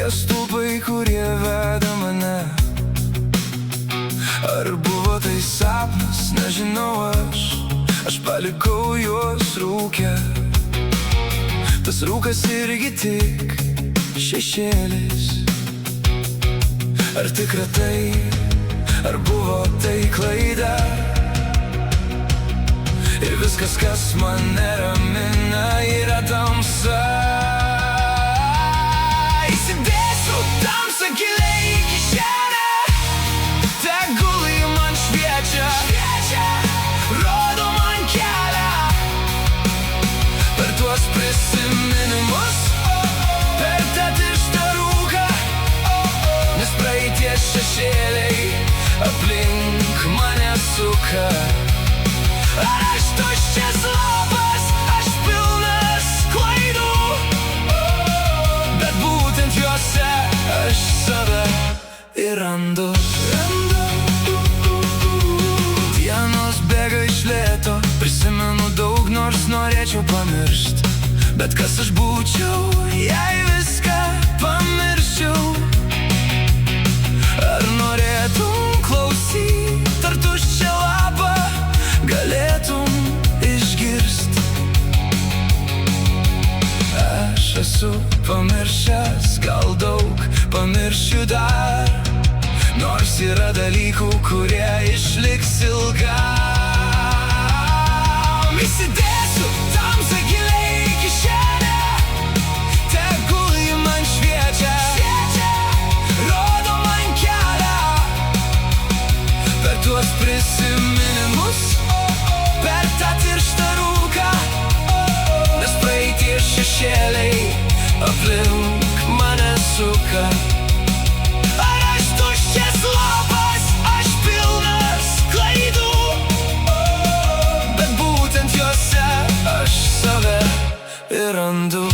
tie stulpai, kurie veda mane. Ar buvo tai sapnas, nežinau aš palikau juos rūke. Tas rūkas irgi tik šešėlis. Ar tikra tai, ar buvo tai klaida? Ir viskas, kas mane ramina, yra tamsa. Įsidėsiu tamsą giliai į kišenę, tegul ji man šviečia, rodo man kelią per tuos prisiminimus, per tą tirštą rūką, nes praeities šešėliai aplink mane suka. Ar aš tuščias lapas, aš pilnas klaidų, bet būtent juose aš save ir randu. Dienos bėga iš lėto, prisimenu daug, nors norėčiau pamiršt. Bet kas aš būčiau, jei viską pamirščiau? Ar norėtum klausyt, ar tuščią lapą galėtum išgirst? Aš esu pamiršęs, gal daug pamiršiu dar, nors yra dalykų, kurie išliks ilgam. Įsidėsiu tamsą giliai į kišenę, tegul ji man šviečia, rodo man kelią per tuos prisiminimus, per tą tirštą rūką, nes praeities šešėliai aplink mane suka. Ar aš tuščias lapas, aš pilnas klaidų, bet būtent juose aš save ir randu.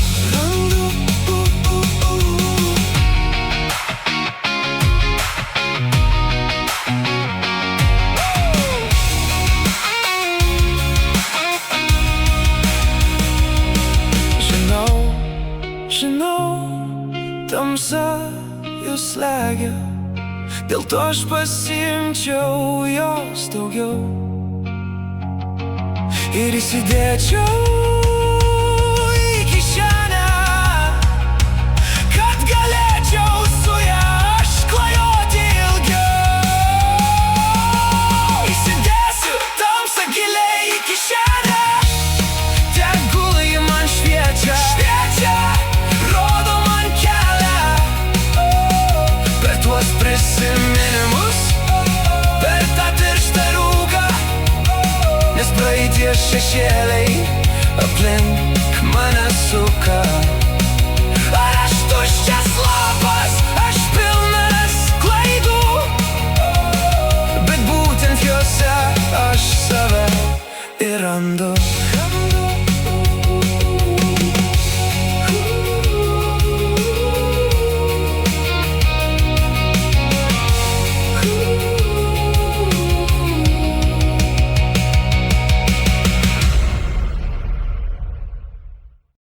Žinau, tamsa jūs slegia, dėl to aš pasiimčiau jos daugiau ir įsidėčiau į kišenę, kad galėčiau su ja aš klajoti ilgiau. Įsidėsiu tamsą giliai į kišenę, tegul ji man šviečia, rodo man kelią per tuos prisiminimus, per tą tirštą rūką, nes praeities šešėliai aplink